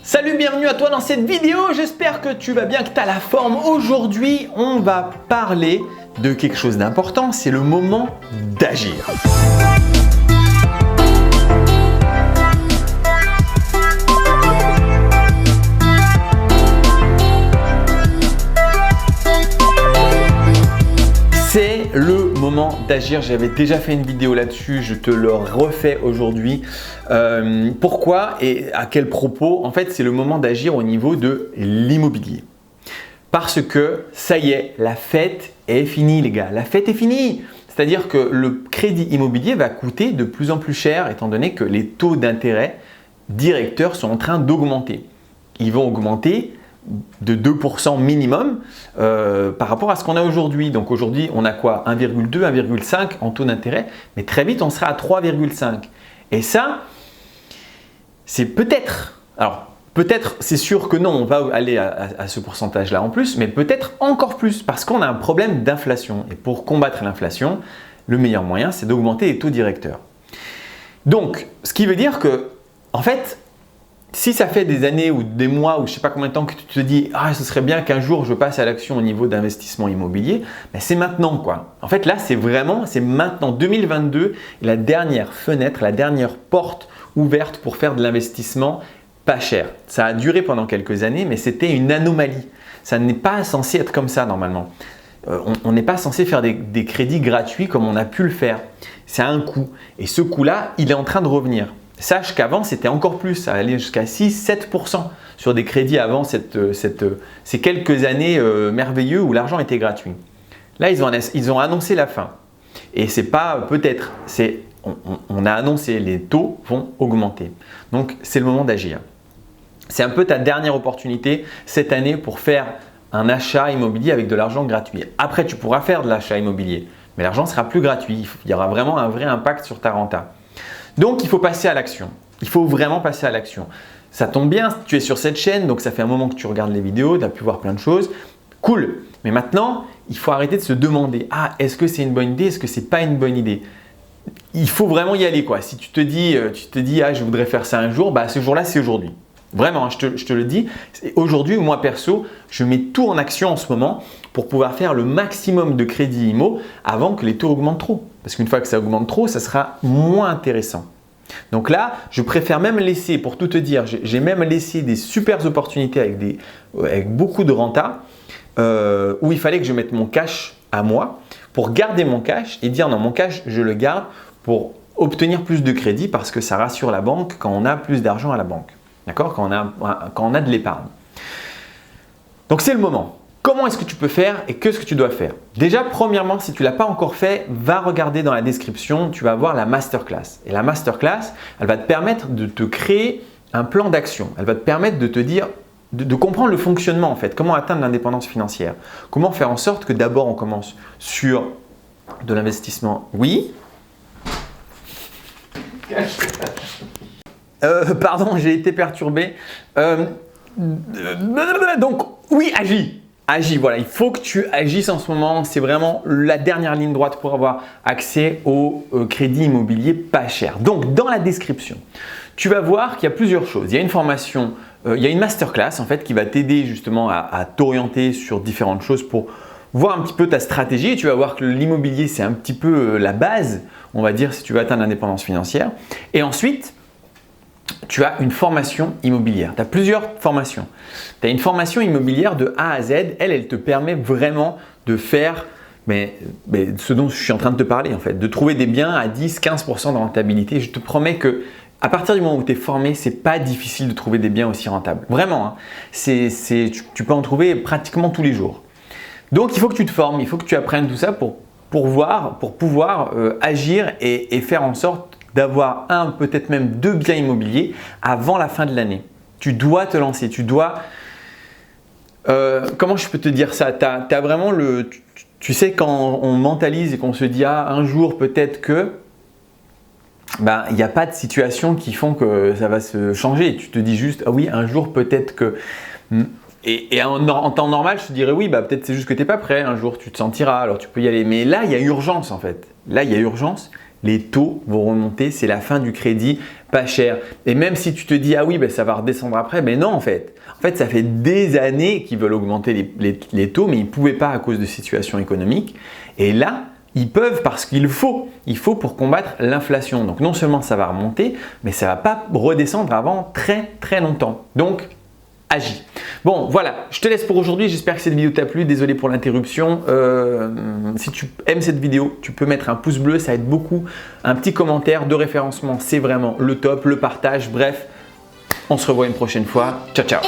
Salut, bienvenue à toi dans cette vidéo, j'espère que tu vas bien, que tu as la forme. Aujourd'hui, on va parler de quelque chose d'important, c'est le moment d'agir. C'est le moment d'agir, j'avais déjà fait une vidéo là-dessus, je te le refais aujourd'hui. Pourquoi et à quel propos? En fait, c'est le moment d'agir au niveau de l'immobilier. Parce que ça y est, la fête est finie les gars, la fête est finie. C'est-à-dire que le crédit immobilier va coûter de plus en plus cher étant donné que les taux d'intérêt directeurs sont en train d'augmenter. Ils vont augmenter de 2% minimum par rapport à ce qu'on a aujourd'hui. Donc aujourd'hui, on a quoi? 1,2, 1,5 en taux d'intérêt, mais très vite, on sera à 3,5. Et ça, c'est peut-être, alors peut-être, c'est sûr que non, on va aller à ce pourcentage-là en plus, mais peut-être encore plus parce qu'on a un problème d'inflation. Et pour combattre l'inflation, le meilleur moyen, c'est d'augmenter les taux directeurs. Donc, ce qui veut dire que, en fait, si ça fait des années ou des mois ou je ne sais pas combien de temps que tu te dis « Ah, ce serait bien qu'un jour je passe à l'action au niveau d'investissement immobilier », ben c'est maintenant quoi. En fait là, c'est maintenant 2022, la dernière fenêtre, la dernière porte ouverte pour faire de l'investissement pas cher. Ça a duré pendant quelques années, mais c'était une anomalie. Ça n'est pas censé être comme ça normalement. On n'est pas censé faire des crédits gratuits comme on a pu le faire. Ça a un coût et ce coût-là, il est en train de revenir. Sache qu'avant, c'était encore plus, ça allait jusqu'à 6-7% sur des crédits avant ces quelques années merveilleuses où l'argent était gratuit. Là, ils ont annoncé la fin. Et c'est pas peut-être, on a annoncé les taux vont augmenter. Donc, c'est le moment d'agir. C'est un peu ta dernière opportunité cette année pour faire un achat immobilier avec de l'argent gratuit. Après, tu pourras faire de l'achat immobilier, mais l'argent sera plus gratuit. Il y aura vraiment un vrai impact sur ta renta. Donc, il faut passer à l'action. Il faut vraiment passer à l'action. Ça tombe bien, tu es sur cette chaîne, donc ça fait un moment que tu regardes les vidéos, tu as pu voir plein de choses. Cool. Mais maintenant, il faut arrêter de se demander « Ah, est-ce que c'est une bonne idée? Est-ce que ce n'est pas une bonne idée ?» Il faut vraiment y aller quoi. Si tu te dis « Ah, je voudrais faire ça un jour », bah, ce jour-là, c'est aujourd'hui. Vraiment, je te le dis. Aujourd'hui, moi perso, je mets tout en action en ce moment pour pouvoir faire le maximum de crédits IMO avant que les taux augmentent trop. Parce qu'une fois que ça augmente trop, ça sera moins intéressant. Donc là, je préfère même laisser, pour tout te dire, j'ai même laissé des super opportunités avec beaucoup de renta où il fallait que je mette mon cash à moi pour garder mon cash et dire non, mon cash, je le garde pour obtenir plus de crédit parce que ça rassure la banque quand on a plus d'argent à la banque. D'accord? Quand on a de l'épargne. Donc c'est le moment. Comment est-ce que tu peux faire et qu'est-ce que tu dois faire? Déjà, premièrement, si tu ne l'as pas encore fait, va regarder dans la description, tu vas voir la masterclass. Et la masterclass, elle va te permettre de te créer un plan d'action. Elle va te permettre de te dire, de comprendre le fonctionnement en fait, comment atteindre l'indépendance financière. Comment faire en sorte que d'abord on commence sur de l'investissement. Oui. Pardon, j'ai été perturbé. Donc, oui, agis. Agis, voilà, il faut que tu agisses en ce moment. C'est vraiment la dernière ligne droite pour avoir accès au crédit immobilier pas cher. Donc, dans la description, tu vas voir qu'il y a plusieurs choses. Il y a une formation, il y a une masterclass en fait qui va t'aider justement à t'orienter sur différentes choses pour voir un petit peu ta stratégie. Et tu vas voir que l'immobilier, c'est un petit peu la base, on va dire, si tu veux atteindre l'indépendance financière. Et ensuite, tu as une formation immobilière. Tu as plusieurs formations. Tu as une formation immobilière de A à Z. Elle te permet vraiment de faire ce dont je suis en train de te parler en fait, de trouver des biens à 10-15% de rentabilité. Je te promets que à partir du moment où tu es formé, ce n'est pas difficile de trouver des biens aussi rentables. Vraiment, hein. Tu peux en trouver pratiquement tous les jours. Donc, il faut que tu te formes, il faut que tu apprennes tout ça pour pouvoir agir et faire en sorte d'avoir peut-être même 2 biens immobiliers avant la fin de l'année. Tu dois te lancer, tu dois… comment je peux te dire ça? Tu as vraiment tu sais quand on mentalise et qu'on se dit « Ah, un jour peut-être que… » Ben, il n'y a pas de situation qui font que ça va se changer. Tu te dis juste « Ah oui, un jour peut-être que… » Et en temps normal, je te dirais « Oui, bah, peut-être c'est juste que tu n'es pas prêt. Un jour, tu te sentiras, alors tu peux y aller. » Mais là, il y a urgence en fait. Là, il y a urgence. les taux vont remonter, c'est la fin du crédit, pas cher. Et même si tu te dis ah oui, ben ça va redescendre après, mais non en fait. En fait, ça fait des années qu'ils veulent augmenter les taux, mais ils ne pouvaient pas à cause de situation économique. Et là, ils peuvent parce qu'il faut. Il faut pour combattre l'inflation. Donc non seulement ça va remonter, mais ça ne va pas redescendre avant très très longtemps. Donc agis. Bon voilà, je te laisse pour aujourd'hui. J'espère que cette vidéo t'a plu. Désolé pour l'interruption. Si tu aimes cette vidéo, tu peux mettre un pouce bleu, ça aide beaucoup. Un petit commentaire de référencement, c'est vraiment le top. Le partage, bref. On se revoit une prochaine fois. Ciao, ciao.